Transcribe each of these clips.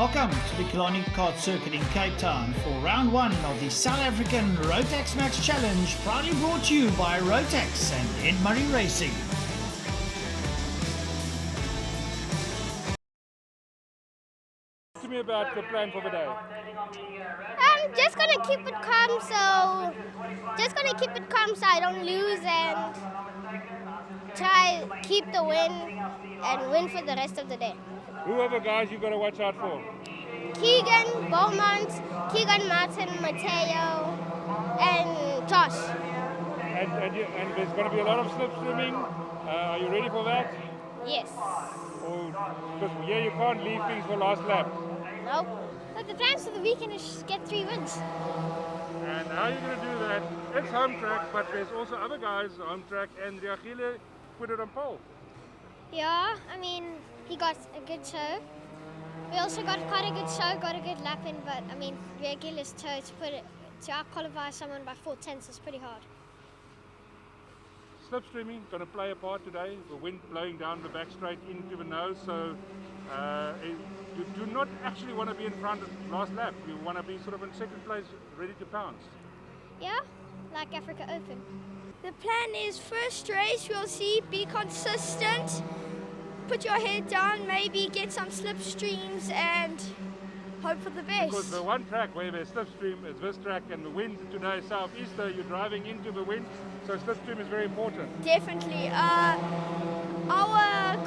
Welcome to the Killarney Kart Circuit in Cape Town for round one of the South African Rotax Max Challenge, proudly brought to you by Rotax and Ed Murray Racing. Tell me about the plan for the day. I'm just gonna keep it calm, so I don't lose and try keep the win and win for the rest of the day. Who are the guys you got to watch out for? Keegan, Beaumont, Keegan Martin, Mattao, and Josh. And there's going to be a lot of slipstreaming. Are you ready for that? Yes. Because you can't leave things for last lap. Nope. But the plans for the weekend is get 3 wins. And how are you going to do that? It's home track, but there's also other guys home track, and Reagile put it on pole. Yeah, I mean, he got a good show. We also got quite a good show, got a good lap in, but I mean, Reagile's show to out-qualify someone by 4/10 is pretty hard. Slipstreaming going to play a part today. The wind blowing down the back straight into the nose, so you do not actually want to be in front of last lap. You want to be sort of in second place, ready to pounce. Yeah, like Africa Open. The plan is first race, we'll see, be consistent, put your head down, maybe get some slipstreams and hope for the best. Because the one track where there's slipstream is this track, and the wind today is southeaster, you're driving into the wind, so slipstream is very important. Definitely. Our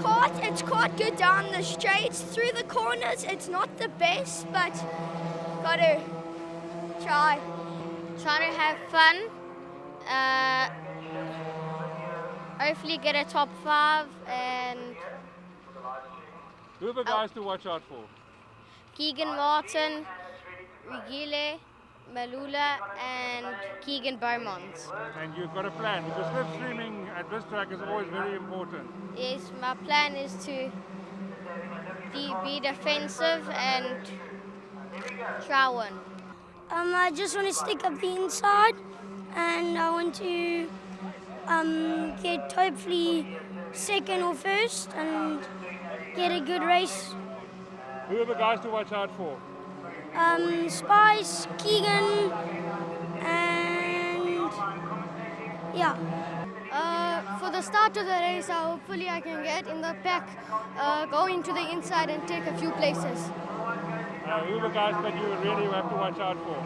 kart, it's quite good down the straights. Through the corners, it's not the best, but gotta try. Try to have fun. Hopefully get a top 5 and Who are the guys to watch out for? Keegan Martin, Reagile, Mailula and Keegan Beaumont. And you've got a plan, because slipstreaming at this track is always very important. Yes, my plan is to be defensive and try one. I just want to stick up the inside and I want to get hopefully second or first and get a good race. Who are the guys to watch out for? Spice, Keegan, and yeah. For the start of the race, hopefully I can get in the pack, go into the inside and take a few places. Who are the guys that you really have to watch out for?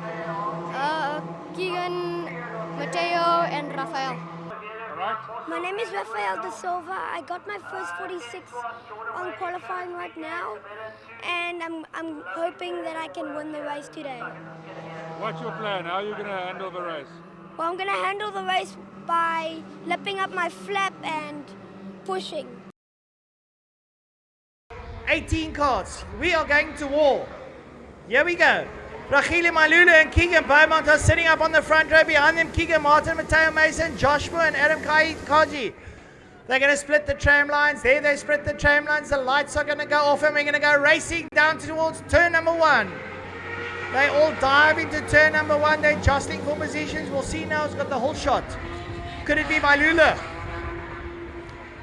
Keegan, Mattao and Rafael. Right. My name is Rafael de Silva. I got my first 46 on qualifying right now, and I'm hoping that I can win the race today. What's your plan? How are you going to handle the race? Well, I'm going to handle the race by lipping up my flap and pushing. 18 carts, we are going to war. Here we go. Reagile, Mailula and Keegan Beaumont are sitting up on the front row. Behind them, Keegan Martin, Mattao Mason, Joshua and Adam Kaji. They're going to split the tram lines. There they split the tram lines. The lights are going to go off and we're going to go racing down towards turn number 1. They all dive into turn number 1. They're jostling for positions. We'll see now who's got the whole shot. Could it be Mailula?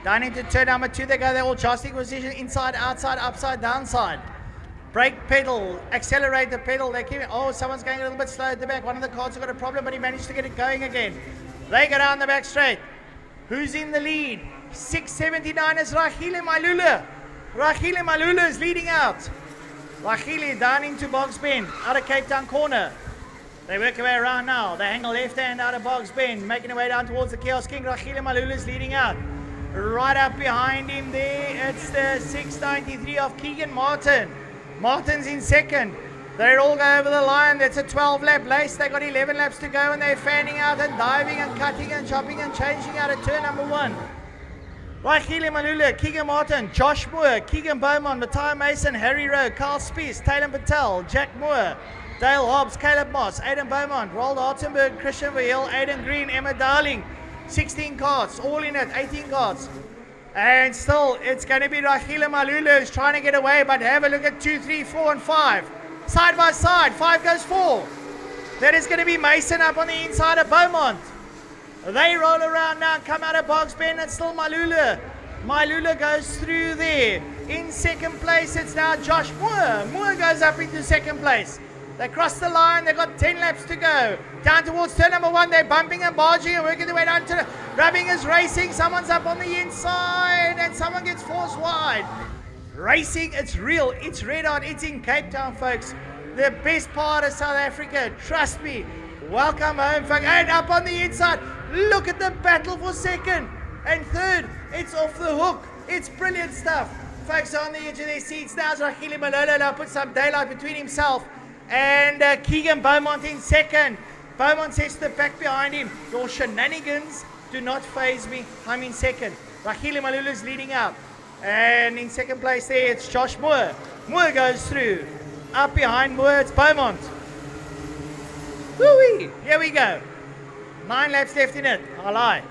Down into turn number 2 they go. They're all jostling position. Inside, outside, upside, downside. Brake pedal, accelerator pedal. They keep. Oh, someone's going a little bit slow at the back. One of the cars has got a problem, but he managed to get it going again. They go down the back straight. Who's in the lead? 679 is Reagile Mailula. Reagile Mailula is leading out. Reagile down into Bogs Bend, out of Cape Town corner. They work their way around now. They hang a left hand out of Bogs Bend, making their way down towards the Chaos King. Reagile Mailula is leading out. Right up behind him there, it's the 693 of Keegan Martin. Martin's in second. They all go over the line. That's a 12-lap race. They got 11 laps to go and they're fanning out and diving and cutting and chopping and changing out of turn number 1. Reagile Mailula, Keegan Martin, Josh Moore, Keegan Beaumont, Mattao Mason, Harry Rowe, Carl Spies, Taylor Patel, Jack Moore, Dale Hobbs, Caleb Moss, Aidan Beaumont, Roald Hartenberg, Christian Verheul, Aidan Green, Emma Dowling. 16 carts, all in it, 18 carts. And still, it's going to be Reagile Mailula who's trying to get away, but have a look at 2, 3, 4, and 5. Side by side, 5 goes 4. That is going to be Mason up on the inside of Beaumont. They roll around now and come out of Bogs Bend. It's still Mailula. Mailula goes through there. In second place, it's now Josh Moore. Moore goes up into second place. They cross the line. They've got 10 laps to go. Down towards turn number 1. They're bumping and barging and working their way down to the... Rubbing is racing. Someone's up on the inside and someone gets forced wide. Racing, it's real. It's red hot. It's in Cape Town, folks. The best part of South Africa. Trust me. Welcome home, folks. And up on the inside. Look at the battle for second and third. It's off the hook. It's brilliant stuff. Folks are on the edge of their seats now. Rakhile Mailula now put some daylight between himself and Keegan Beaumont in second. Beaumont says to the back behind him, your shenanigans do not faze me. I'm in second. Rakhile Mailula is leading out. And in second place there, it's Josh Moore. Moore goes through. Up behind Moore, it's Beaumont. Woo-wee! Here we go. 9 laps left in it. I lie.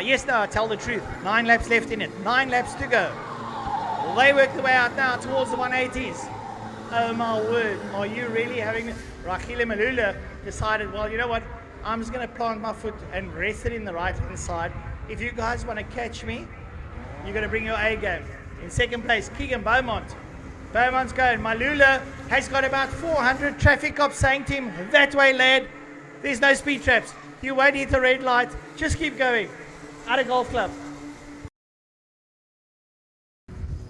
Yes, no, I tell the truth. 9 laps left in it. 9 laps to go. Well, they work the way out now towards the 180s. Oh my word, are you really having... Rakhile Mailula decided, well, you know what? I'm just going to plant my foot and rest it in the right hand side. If you guys want to catch me, you're going to bring your A game. In second place, Keegan Beaumont. Beaumont's going. Mailula has got about 400 traffic cops saying to him, that way, lad. There's no speed traps. You won't hit the red light. Just keep going. At a golf club.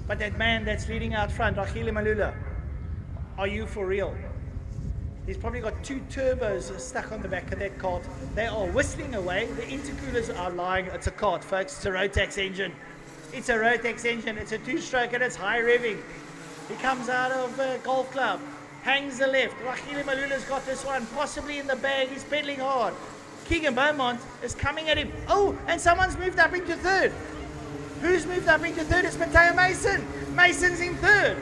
But that man that's leading out front, Rakhile Mailula, are you for real? He's probably got 2 turbos stuck on the back of that cart. They are whistling away. The intercoolers are lying. It's a cart, folks. It's a Rotax engine. It's a Rotax engine. It's a 2-stroke and it's high revving. He comes out of golf club, hangs the left. Rakhile Mailula's got this one, possibly in the bag. He's pedaling hard. Keegan Beaumont is coming at him. Oh, and someone's moved up into third. Who's moved up into third? It's Mattao Mason. Mason's in third.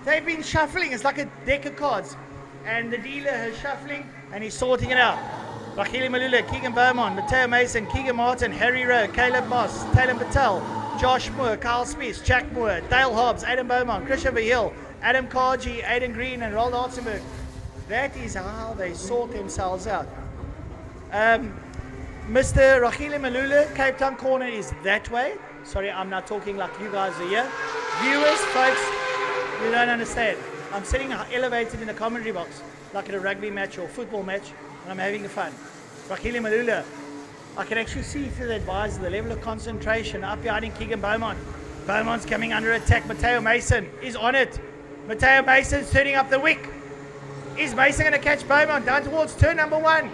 They've been shuffling. It's like a deck of cards. And the dealer is shuffling and he's sorting it out. Rakhile Mailula, Keegan Beaumont, Mattao Mason, Keegan Martin, Harry Rowe, Caleb Moss, Taylor Patel, Josh Moore, Carl Spies, Jack Moore, Dale Hobbs, Adam Beaumont, Christopher Hill, Adam Karji, Aidan Green and Roald Hartzenberg. That is how they sort themselves out. Mr. Rakhile Mailula, Cape Town corner is that way. Sorry, I'm not talking like you guys are here. Viewers, folks, you don't understand. I'm sitting elevated in the commentary box like at a rugby match or football match and I'm having fun. Rakhile Mailula, I can actually see through the advisor the level of concentration up behind in Keegan Beaumont. Beaumont's coming under attack. Mattao Mason is on it. Mattao Mason's turning up the wick. Is Mason going to catch Beaumont down towards turn number 1?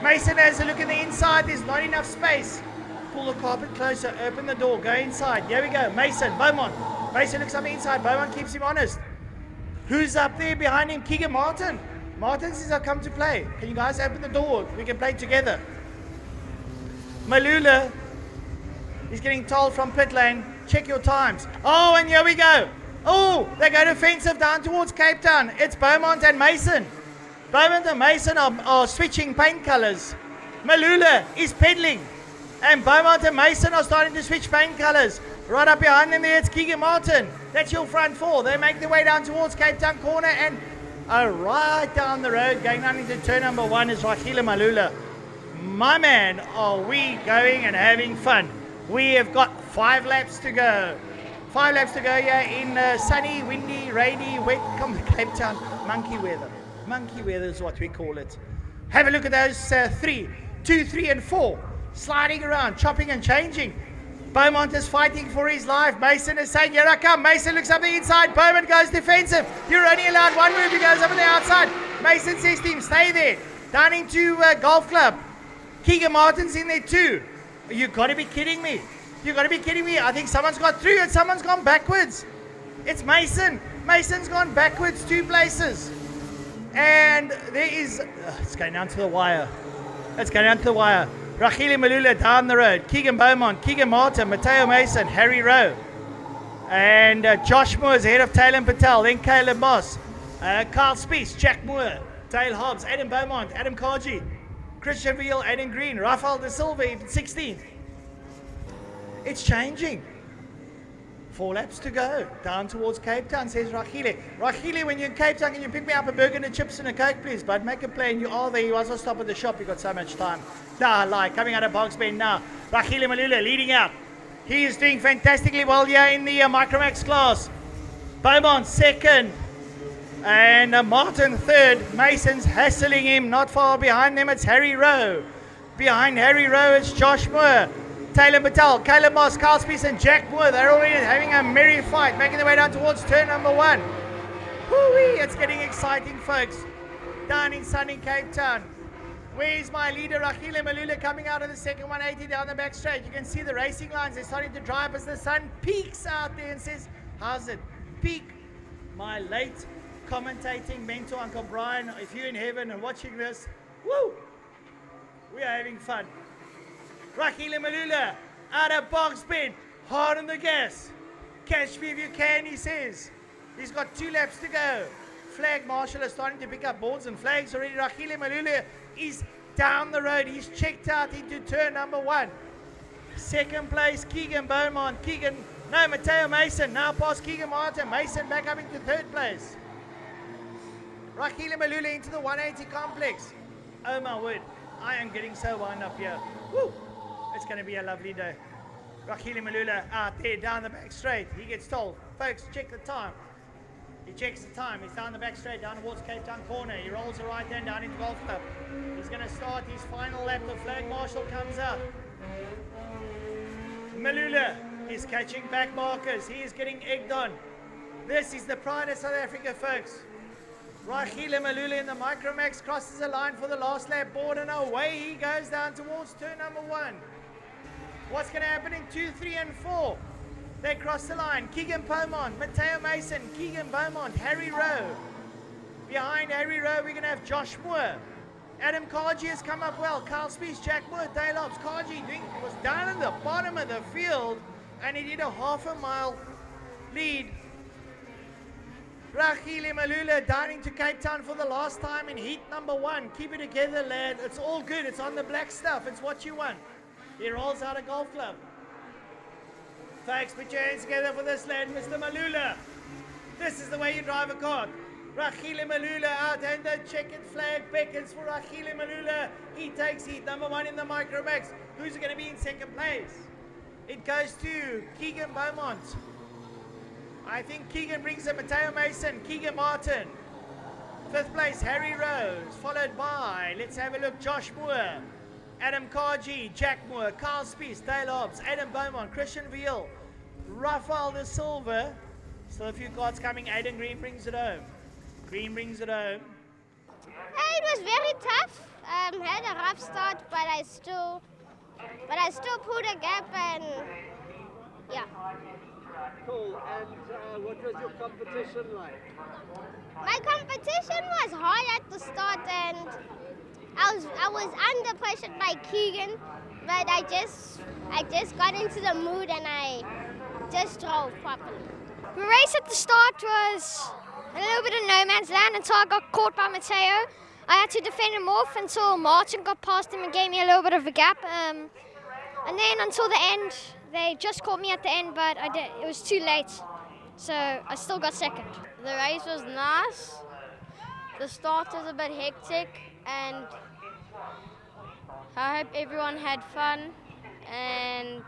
Mason has a look in the inside. There's not enough space. Pull the carpet closer. Open the door. Go inside. Here we go. Mason, Beaumont. Mason looks on the inside. Beaumont keeps him honest. Who's up there behind him? Keegan Martin. Martin says, I've come to play. Can you guys open the door? We can play together. Mailula is getting told from pit lane, check your times. Oh, and here we go. Oh, they go defensive down towards Cape Town. It's Beaumont and Mason. Beaumont and Mason are switching paint colors. Mailula is pedaling. And Beaumont and Mason are starting to switch paint colors. Right up behind them there, it's Keegan Martin. That's your front 4. They make their way down towards Cape Town corner and right down the road, going down into turn number 1 is Rakhile Mailula. My man, are we going and having fun? We have got 5 laps to go. 5 laps to go here in sunny, windy, rainy, wet, Cape Town, monkey weather. Monkey weather is what we call it. Have a look at those 2, 3 and 4 sliding around, chopping and changing. Beaumont is fighting for his life. Mason is saying, here I come. Mason looks up the inside. Beaumont goes defensive. You're only allowed 1 move. He goes up on the outside. Mason says to him, stay there. Down into golf club. Keegan Martin's in there too. You got to be kidding me. You got to be kidding me. I think someone's got through and someone's gone backwards. It's Mason. Mason's gone backwards 2 places. And there is... it's going down to the wire. It's going down to the wire. Rakhile Mailula down the road. Keegan Beaumont, Keegan Martin, Mattao Mason, Harry Rowe. And Josh Moore is ahead of Taylor Patel. Then Caleb Moss. Carl Spies, Jack Moore, Dale Hobbs, Adam Beaumont, Adam Karji, Christian Veal, Aidan Green, Rafael de Silva in 16th. It's changing. 4 laps to go. Down towards Cape Town, says Rakhile. Rakhile, when you're in Cape Town, can you pick me up a burger and chips and a Coke, please? But make a plan. You are there. You also stop at the shop. You've got so much time. Nah, like coming out of Box Bend now. Rakhile Mailula leading out. He is doing fantastically well here in the Micromax class. Beaumont second. And Martin third. Mason's hassling him. Not far behind them, it's Harry Rowe. Behind Harry Rowe, it's Josh Moore. Taylor Mattao, Caleb Moss, Carl Spies and Jack Moore. They're already having a merry fight, making their way down towards turn number 1. Whoo-wee, it's getting exciting, folks. Down in sunny Cape Town. Where's my leader, Rafael Mailula, coming out of the second 180 down the back straight? You can see the racing lines. They're starting to dry up as the sun peaks out there and says, how's it? Peak. My late commentating mentor, Uncle Brian, if you're in heaven and watching this, woo! We are having fun. Rafael Mailula, out of box bid, hard on the gas. Catch me if you can, he says. He's got 2 laps to go. Flag marshal is starting to pick up boards and flags already. Rafael Mailula is down the road. He's checked out into turn number 1. Second place, Keegan Beaumont. Mattao Mason now past Keegan Martin. Mason back up into third place. Rafael Mailula into the 180 complex. Oh my word, I am getting so wound up here. Woo! It's going to be a lovely day. Rafael Mailula out there down the back straight. He gets told, folks, check the time. He checks the time. He's down the back straight, down towards Cape Town corner. He rolls the right hand down into Golf Club. He's going to start his final lap. The flag marshal comes out. Mailula is catching back markers. He is getting egged on. This is the pride of South Africa, folks. Rafael Mailula in the Micromax crosses the line for the last lap board, and away he goes down towards turn number 1. What's going to happen in 2, 3, and 4? They cross the line. Keegan Beaumont, Mattao Mason, Keegan Beaumont, Harry Rowe. Behind Harry Rowe, we're going to have Josh Moore. Adam Kaji has come up well. Carl Spies, Jack Moore, Dale Ops. Kaji was down at the bottom of the field, and he did a ½ mile lead. Rafael Mailula down into Cape Town for the last time in heat number 1. Keep it together, lad. It's all good. It's on the black stuff. It's what you want. He rolls out a golf club. Folks, put your hands together for this lad, Mr. Mailula. This is the way you drive a car. Rafael Mailula out, and the checkered flag beckons for Rafael Mailula. He takes heat number 1 in the Micromax. Who's going to be in second place? It goes to Keegan Beaumont. I think Keegan brings a Mattao Mason, Keegan Martin. 5th place, Harry Rose, followed by, let's have a look, Josh Moore, Adam Kaji, Jack Moore, Carl Spies, Dale Hobbs, Adam Beaumont, Christian Veal, Rafael de Silva. Still a few cards coming. Aiden Green brings it home. Green brings it home. It was very tough. Had a rough start, but I still pulled a gap, and yeah. Cool. And what was your competition like? My competition was hard at the start, and I was under pressure by Keegan, but I just got into the mood and I just drove properly. The race at the start was a little bit of no man's land until I got caught by Mattao. I had to defend him off until Martin got past him and gave me a little bit of a gap. And then until the end, they just caught me at the end, but it was too late. So I still got second. The race was nice. The start was a bit hectic, and I hope everyone had fun. And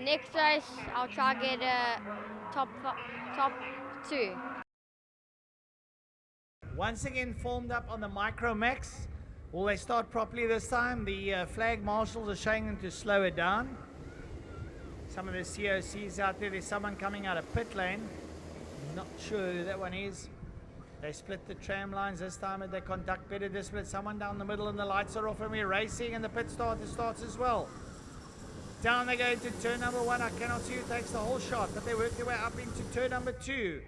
next race, I'll try to get a top 2. Once again formed up on the Micromax. Will they start properly this time? The flag marshals are showing them to slow it down. Some of the COCs out there, there's someone coming out of pit lane. Not sure who that one is. They split the tram lines this time, and they conduct better discipline. Someone down the middle and the lights are off, and we're racing, and the pit starts as well. Down they go into turn number 1. I cannot see who takes the whole shot, but they work their way up into turn number 2.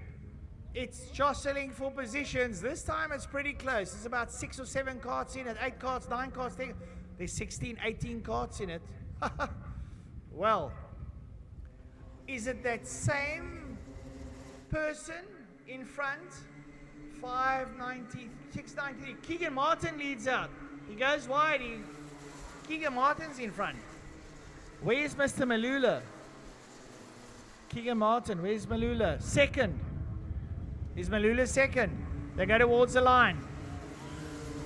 It's jostling for positions. This time it's pretty close. There's about 6 or 7 carts in it, 8 carts, 9 carts. There's 16, 18 carts in it. Well, is it that same person in front? 590, 693. Keegan Martin leads out. He goes wide. Keegan Martin's in front. Where's Mr. Mailula? Keegan Martin, where's Mailula? Second. Is Mailula second? They go towards the line.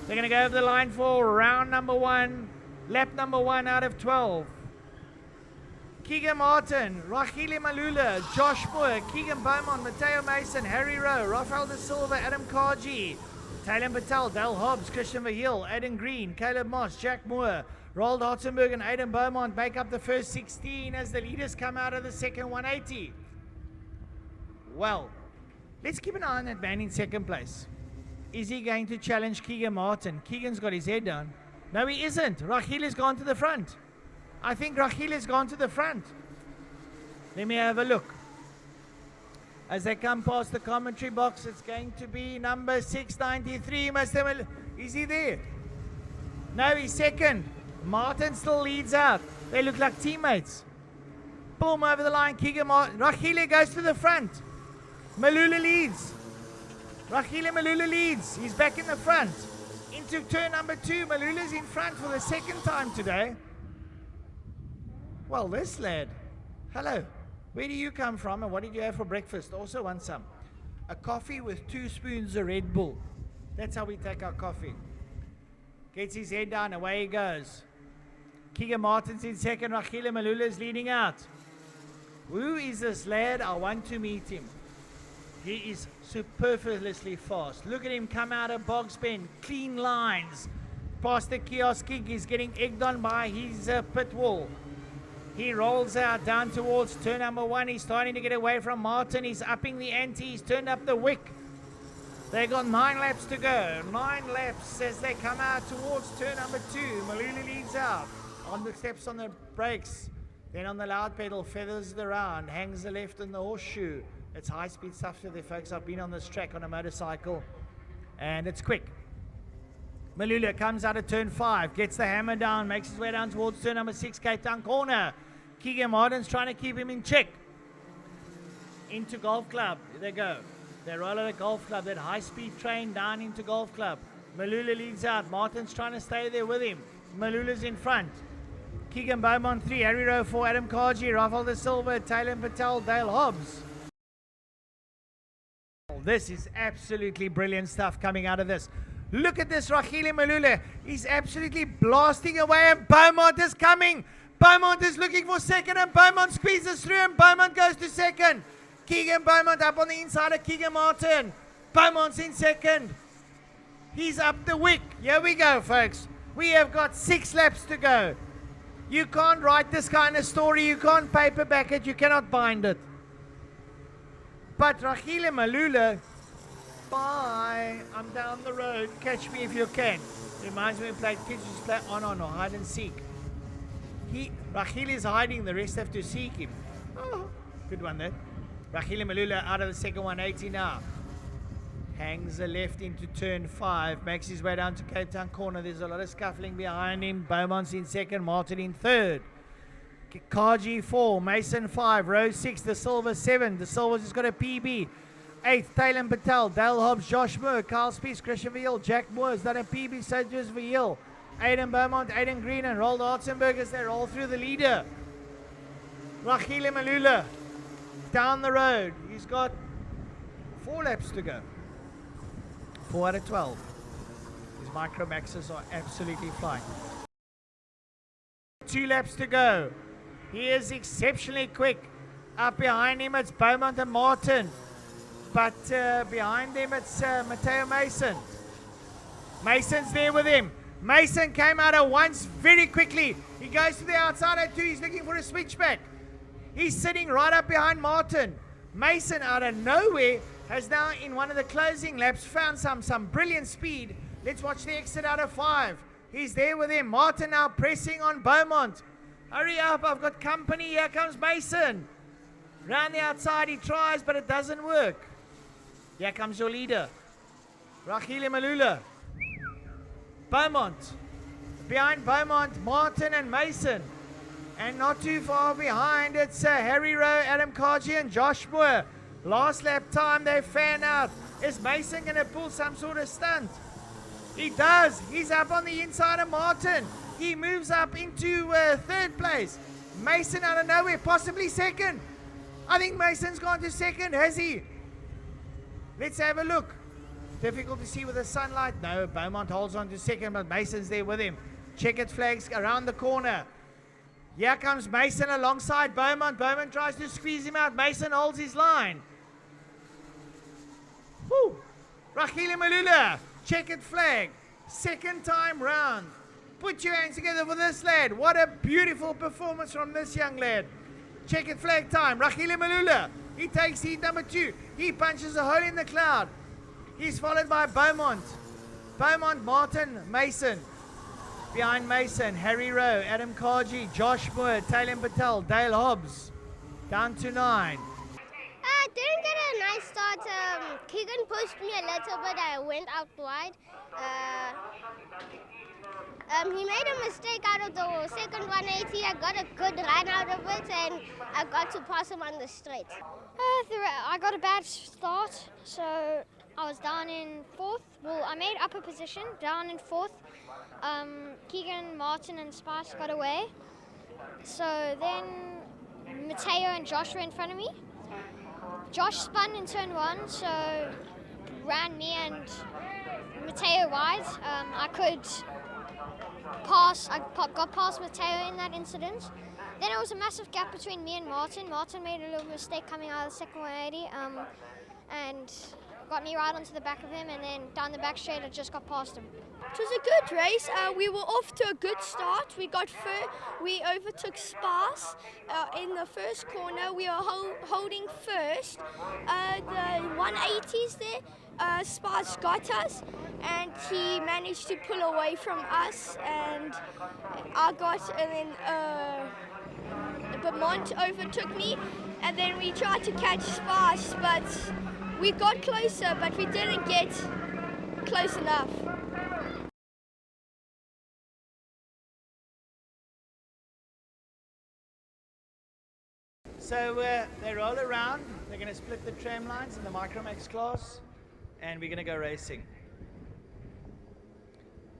They're going to go over the line for round number 1, lap number 1 out of 12. Keegan Martin, Rafael Mailula, Josh Moore, Keegan Beaumont, Mattao Mason, Harry Rowe, Rafael de Silva, Adam Kaji, Taylor Patel, Dale Hobbs, Christian Verheul, Aidan Green, Caleb Moss, Jack Moore, Roald Hartenberg and Aidan Beaumont make up the first 16 as the leaders come out of the second 180. Well, let's keep an eye on that man in second place. Is he going to challenge Keegan Martin? Keegan's got his head down. No, he isn't. Rafael has gone to the front. I think Rafael has gone to the front. Let me have a look. As they come past the commentary box, it's going to be number 693. Is he there? No, he's second. Martin still leads out. They look like teammates. Boom, over the line. Keegan Martin. Rafael goes to the front. Mailula leads. Rafael Mailula leads. He's back in the front. Into turn number 2. Mailula's in front for the second time today. Well, this lad. Hello. Where do you come from and what did you have for breakfast? Also want some. A coffee with 2 spoons of Red Bull. That's how we take our coffee. Gets his head down, away he goes. Keegan Martin's in second, Rafael Mailula is leading out. Who is this lad? I want to meet him. He is superfluously fast. Look at him come out of Boggs Bend, clean lines. Past the kiosk gig, he's getting egged on by his pit wall. He rolls out down towards turn number 1. He's starting to get away from Martin. He's upping the ante. He's turned up the wick. They got 9 laps to go. 9 laps as they come out towards turn number 2. Mailula leads out. On the steps on the brakes. Then on the loud pedal, feathers it around. Hangs the left in the horseshoe. It's high-speed stuff for the folks. I've been on this track on a motorcycle. And it's quick. Mailula comes out of turn 5, gets the hammer down, makes his way down towards turn number 6, Cape Town corner. Keegan Martin's trying to keep him in check. Into Golf Club. There they go. They roll at a Golf Club. That high-speed train down into Golf Club. Mailula leads out. Martin's trying to stay there with him. Mailula's in front. Keegan Beaumont 3, Harry Rowe 4, Adam Kaji, Rafael de Silva, Taylor Patel, Dale Hobbs. This is absolutely brilliant stuff coming out of this. Look at this, Rafael Mailula. He's absolutely blasting away and Beaumont is coming. Beaumont is looking for second and Beaumont squeezes through and Beaumont goes to second. Keegan Beaumont up on the inside of Keegan Martin. Beaumont's in second. He's up the wick. Here we go, folks. We have got 6 laps to go. You can't write this kind of story. You can't paperback it. You cannot bind it. But Rafael Mailula, bye. I'm down the road. Catch me if you can. Reminds me of playing kids just play on or hide and seek. Rafael is hiding. The rest have to seek him. Oh, good one there. Rafael Mailula out of the second 180 now. Hangs the left into turn 5. Makes his way down to Cape Town corner. There's a lot of scuffling behind him. Beaumont's in second. Martin in third. Kaji 4. Mason 5. Rose 6. De Silva 7. De Silva's just got a PB. 8th, Taylor Patel. Dale Hobbs. Josh Moore. Carl Spies. Christian Verheul. Jack Moore's done a PB. So just Verheul. Aidan Beaumont. Aidan Green and Roald Hartenberg as they roll through the leader. Rafael Mailula down the road. He's got 4 laps to go. 4 out of 12. His micromaxes are absolutely flying. 2 laps to go. He is exceptionally quick. Up behind him it's Beaumont and Martin. But behind him it's Mattao Mason. Mason's there with him. Mason came out at once very quickly. He goes to the outside at 2. He's looking for a switchback. He's sitting right up behind Martin. Mason out of nowhere has now in one of the closing laps found some brilliant speed. Let's watch the exit out of 5. He's there with him. Martin now pressing on Beaumont. Hurry up, I've got company. Here comes Mason. Round the outside he tries, but it doesn't work. Here comes your leader. Rafael Mailula. Beaumont. Behind Beaumont, Martin and Mason. And not too far behind, it's Harry Rowe, Adam Kaji and Josh Moore. Last lap time, they fan out. Is Mason going to pull some sort of stunt? He does. He's up on the inside of Martin. He moves up into 3rd place. Mason out of nowhere, possibly 2nd. I think Mason's gone to 2nd, has he? Let's have a look. Difficult to see with the sunlight. No, Beaumont holds on to 2nd, but Mason's there with him. Checkered flags around the corner. Here comes Mason alongside Beaumont. Beaumont tries to squeeze him out. Mason holds his line. Woo! Rakhile Mailula, checkered flag. Second time round. Put your hands together for this lad. What a beautiful performance from this young lad. Checkered flag time. Rakhile Mailula. He takes heat number 2. He punches a hole in the cloud. He's followed by Beaumont. Beaumont, Martin, Mason. Behind Mason, Harry Rowe, Adam Kaji, Josh Moore, Taylor Patel, Dale Hobbs. Down to 9. I didn't get a nice start. Keegan pushed me a little bit. I went out wide. He made a mistake out of the second 180. I got a good run out of it, and I got to pass him on the straight. I got a bad start, so I was down in 4th. Well, I made upper position, down in 4th. Keegan, Martin, and Spice got away. So then Mattao and Josh were in front of me. Josh spun in turn 1, so ran me and Mattao wide. I could pass. I got past Mattao in that incident. Then there was a massive gap between me and Martin. Martin made a little mistake coming out of the second 180 and got me right onto the back of him, and then down the back straight I just got past him. It was a good race. We were off to a good start. We overtook Sparse in the first corner. We were holding first. The 180s there, Sparse got us, and he managed to pull away from us. And then Beaumont overtook me, and then we tried to catch Sparse, but we got closer, but we didn't get close enough. So they roll around. They're going to split the tram lines in the Micromax class, and we're going to go racing.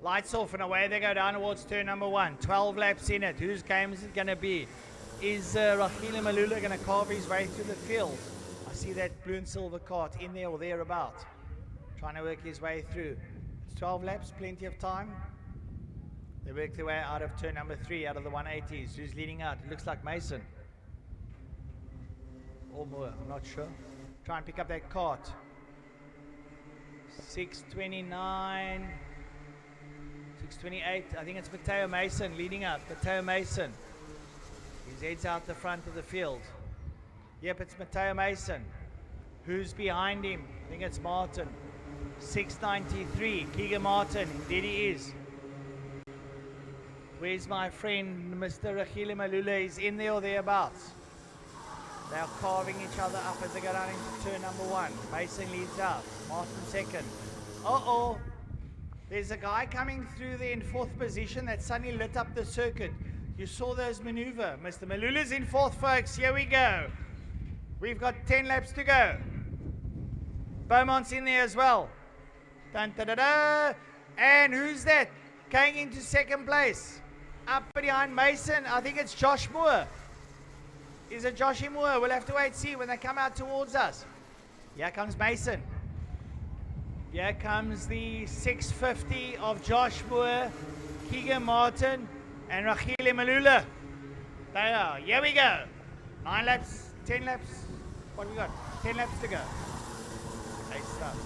Lights off and away they go down towards turn number 1. 12 laps in it. Whose game is it going to be? Is Rakhile Mailula going to carve his way through the field? I see that blue and silver cart in there or thereabout, trying to work his way through. It's 12 laps, plenty of time. They work their way out of turn number 3, out of the 180s. Who's leading out? It looks like Mason. Or more, I'm not sure. Try and pick up that cart. 6:29, 6:28. I think it's Mattao Mason leading out. Mattao Mason. He heads out the front of the field. Yep, it's Mattao Mason. Who's behind him? I think it's Martin. 6:93. Keegan Martin. Indeed he is. Where's my friend, Mr. Rakhile Mailula? He's in there or thereabouts. They are carving each other up as they go down into turn number 1. Mason leads out. Martin second. Uh-oh. There's a guy coming through there in 4th position that suddenly lit up the circuit. You saw those maneuver. Mr. Mailula's in 4th, folks. Here we go. We've got 10 laps to go. Beaumont's in there as well. Dun, da, da, da. And who's that? Going into 2nd place. Up behind Mason. I think it's Josh Moore. Is it Joshy Moore? We'll have to wait and see when they come out towards us. Here comes Mason. Here comes the 650 of Josh Moore, Keegan Martin, and Rakhile Mailula. They are. Here we go. 9 laps, 10 laps. What have we got? 10 laps to go. Nice stuff.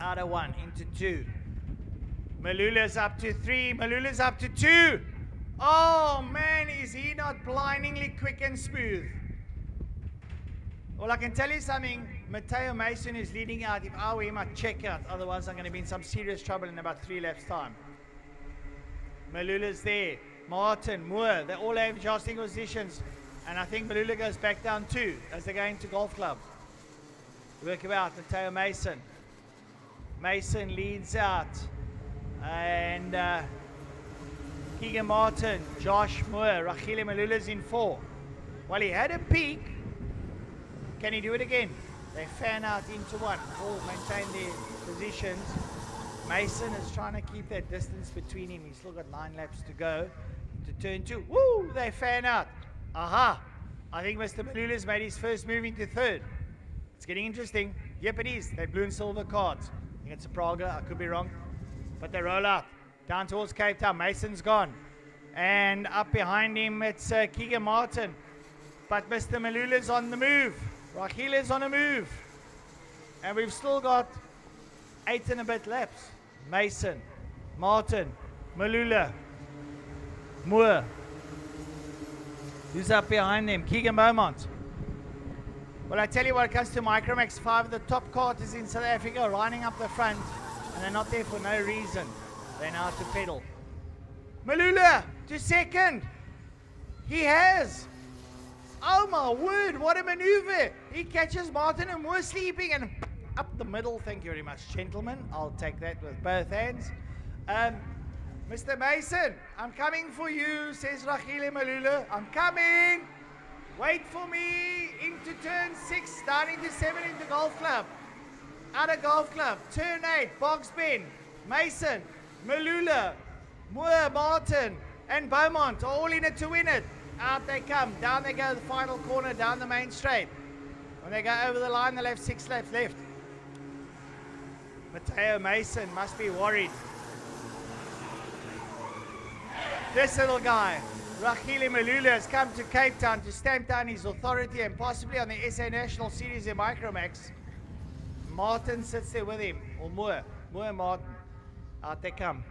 Out of 1 into 2. Mailula's up to 3. Mailula's up to 2. Oh man, is he not blindingly quick and smooth? Well, I can tell you something. Mattao Mason is leading out. If I were him, I'd check out. Otherwise, I'm going to be in some serious trouble in about 3 laps' time. Mailula's there. Martin, Moore, they all have jostling positions. And I think Mailula goes back down 2 as they go into golf club. Work about Mattao Mason. Mason leads out. And Keegan Martin, Josh Moore, Rakhile Mailula's in 4. Well, he had a peak. Can he do it again? They fan out into 1. All maintain their positions. Mason is trying to keep that distance between him. He's still got 9 laps to go to turn 2. Woo! They fan out. Aha! I think Mr. Mailula's made his first move into 3rd. It's getting interesting. Yep, it is. They blue and silver cards. I think it's a Praga. I could be wrong. But they roll out. Down towards Cape Town. Mason's gone. And up behind him, it's Keegan Martin. But Mr. Mailula's on the move. Ragile's on a move. And we've still got 8 and a bit laps. Mason, Martin, Mailula, Moore. Who's up behind them? Keegan Beaumont. Well, I tell you what, it comes to Micromax, 5 of the top karters in South Africa are lining up the front, and they're not there for no reason. They know how to pedal. Mailula to second. He has. Oh my word, what a maneuver. He catches Martin and Moore sleeping and up the middle. Thank you very much, gentlemen. I'll take that with both hands. Mr. Mason, I'm coming for you, says Ragile Mailula. I'm coming. Wait for me. Into turn 6, down into 7 into golf club. Out of golf club. Turn 8, box bend. Mason, Mailula, Moore, Martin, and Beaumont are all in it to win it. Out they come. Down they go the final corner, down the main straight. When they go over the line, they'll have 6 laps left. Mattao Mason must be worried. This little guy, Ragile Mailula, has come to Cape Town to stamp down his authority and possibly on the SA National Series in Micromax. Martin sits there with him, or Moore and Martin. Out they come.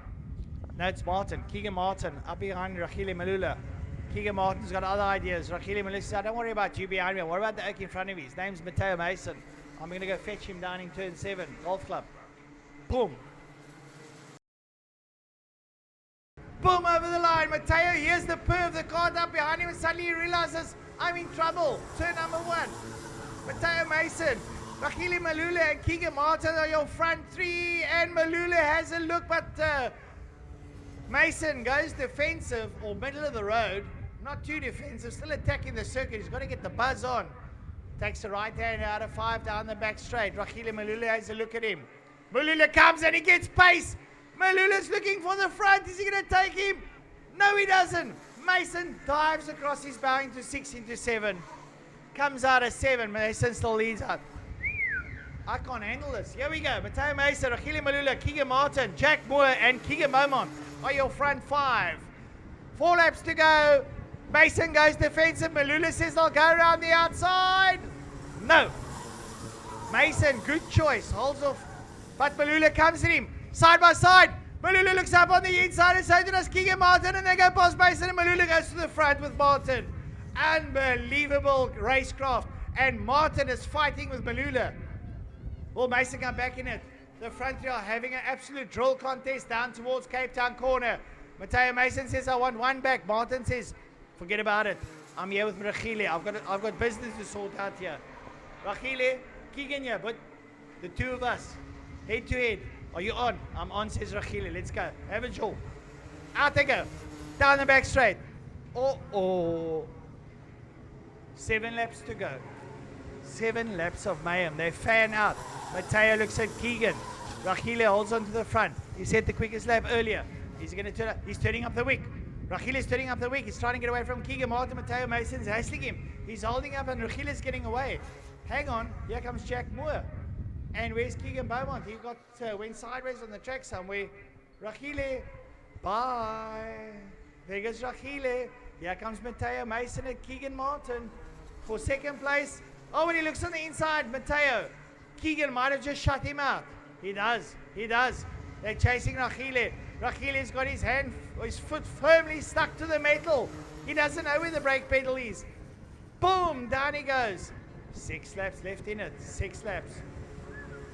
No, it's Martin, Keegan Martin, up behind Ragile Mailula. Keegan Martin's got other ideas. Ragile Mailula says, don't worry about you behind me. What about the oak in front of me? His name's Mattao Mason. I'm going to go fetch him down in turn 7, golf club. Boom. Boom, over the line. Mattao, here's the perv, the card up behind him, and suddenly he realizes, I'm in trouble. Turn number 1. Mattao Mason, Ragile Mailula and Keegan Martin are your front 3, and Mailula has a look, but Mason goes defensive, or middle of the road. Not too defensive, still attacking the circuit. He's got to get the buzz on. Takes the right hand out of 5 down the back straight. Ragile Mailula has a look at him. Mailula comes and he gets pace. Mailula's looking for the front. Is he going to take him? No, he doesn't. Mason dives across his bow into 6 into 7. Comes out of 7. Mason still leads out. I can't handle this. Here we go. Mattao Mason, Ragile Mailula, Keegan Martin, Jack Moore, and Keegan Beaumont are your front 5. 4 laps to go. Mason goes defensive. Mailula says they'll go around the outside. No. Mason, good choice. Holds off. But Mailula comes at him. Side by side. Mailula looks up on the inside and so does Keegan Martin, and they go past Mason, and Mailula goes to the front with Martin. Unbelievable racecraft. And Martin is fighting with Mailula. Will Mason come back in it? The front 3 are having an absolute drill contest down towards Cape Town corner. Mattao Mason says, I want 1 back. Martin says, forget about it. I'm here with Ragile. I've got business to sort out here. Ragile, Keegan here, but the 2 of us, head to head. Are you on? I'm on, says Ragile. Let's go. Have a jaw. Out they go. Down the back straight. Oh. 7 laps to go. 7 laps of mayhem. They fan out. Mattao looks at Keegan. Ragile holds on to the front. He set the quickest lap earlier. He's going to turn up. He's turning up the wick. Ragile is turning up the wick. He's trying to get away from Keegan Martin. Mattao Mason's hassling him. He's holding up and Ragile is getting away. Hang on. Here comes Jack Moore. And where's Keegan Beaumont? He went sideways on the track somewhere. Ragile, bye. There goes Ragile. Here comes Mattao Mason and Keegan Martin for second place. Oh, when he looks on the inside, Mattao. Keegan might have just shut him out. He does. They're chasing Ragile. Ragile's got his foot firmly stuck to the metal. He doesn't know where the brake pedal is. Boom, down he goes. 6 laps left in it. 6 laps.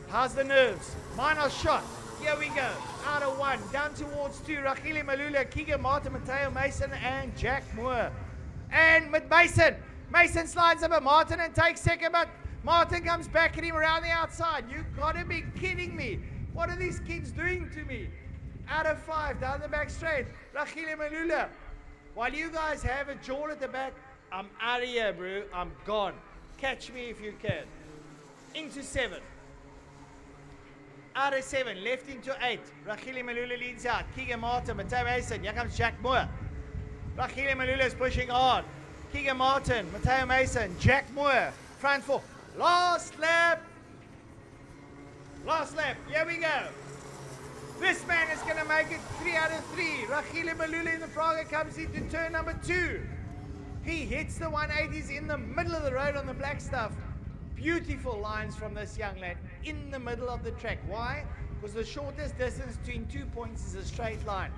How's the nerves? Mine are shot. Here we go. Out of 1, down towards 2. Ragile Mailula, Keegan Martin, Mattao Mason, and Jack Moore. And Mason slides up at Martin and takes second, but Martin comes back at him around the outside. You gotta be kidding me. What are these kids doing to me? Out of 5, down the back straight. Ragile Mailula. While you guys have a jaw at the back, I'm out of here, bro. I'm gone. Catch me if you can. Into 7. Out of 7, left into 8. Ragile Mailula leads out. Keegan Martin, Mattao Mason. Here comes Jack Moore. Ragile Mailula is pushing hard. Keegan Martin, Mattao Mason, Jack Moore. Front 4. Last lap. Here we go. This man is going to make it 3 out of 3. Rafael Mailula in the Praga comes into turn number 2. He hits the 180s in the middle of the road on the black stuff. Beautiful lines from this young lad in the middle of the track. Why? Because the shortest distance between 2 points is a straight line.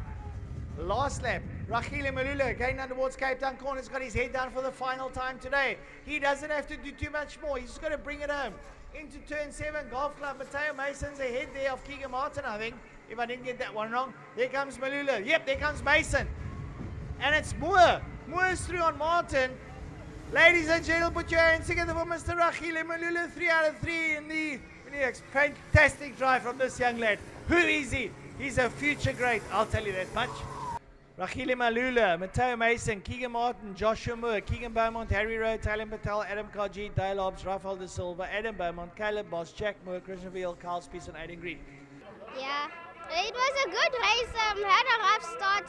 Last lap, Rafael Mailula going down towards Cape Town corner. He's got his head down for the final time today. He doesn't have to do too much more. He's just got to bring it home. Into turn 7, Golf Club. Mattao Mason's ahead there of Keegan Martin, I think, if I didn't get that one wrong. There comes Mailula. Yep, there comes Mason. And it's Moore. Moore's through on Martin. Ladies and gentlemen, put your hands together for Mr. Rafael Mailula, 3 out of 3 in the fantastic drive from this young lad. Who is he? He's a future great, I'll tell you that much. Rafael Mailula, Mattao Mason, Keegan Martin, Joshua Moore, Keegan Beaumont, Harry Rowe, Taylor Patel, Adam Kaji, Dale Hobbs, Rafael de Silva, Adam Beaumont, Caleb Boss, Jack Moore, Christian Veal, Carl Spies and Aiden Green. Yeah, it was a good race. Had a rough start,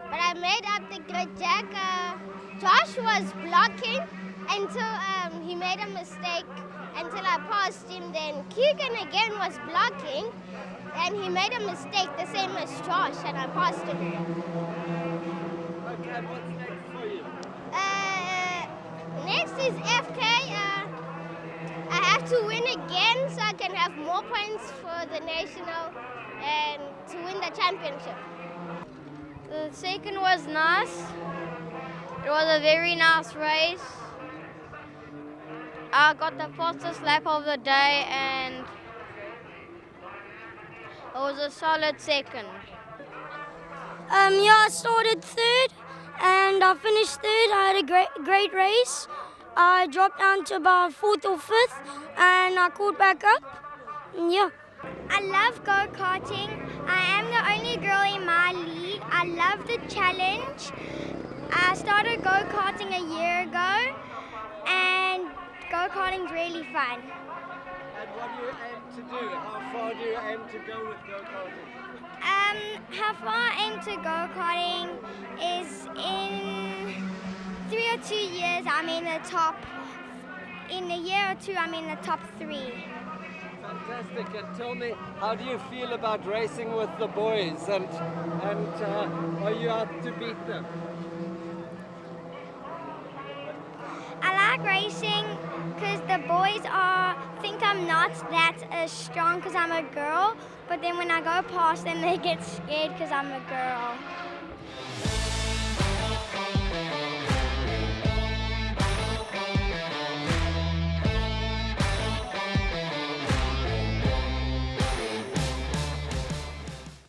but I made up the grid. Jack, Josh was blocking until he made a mistake until I passed him. Then Keegan again was blocking and he made a mistake the same as Josh and I passed him. Okay, what's next for you? Next is FK. I have to win again so I can have more points for the national and to win the championship. The second was nice. It was a very nice race. I got the fastest lap of the day and it was a solid second. Yeah, I started third and I finished third. I had a great race. I dropped down to about 4th or 5th and I caught back up. Yeah. I love go-karting. I am the only girl in my league. I love the challenge. I started go-karting a year ago and go-karting's really fun. And what do you aim to do? How far do you aim to go with go-karting? How far I aim to go-karting is in 3 or 2 years I'm in the top. In a year or 2 I'm in the top 3. Fantastic. And tell me, how do you feel about racing with the boys? And are you out to beat them? I like racing because the boys think I'm not that strong because I'm a girl, but then when I go past them they get scared because I'm a girl.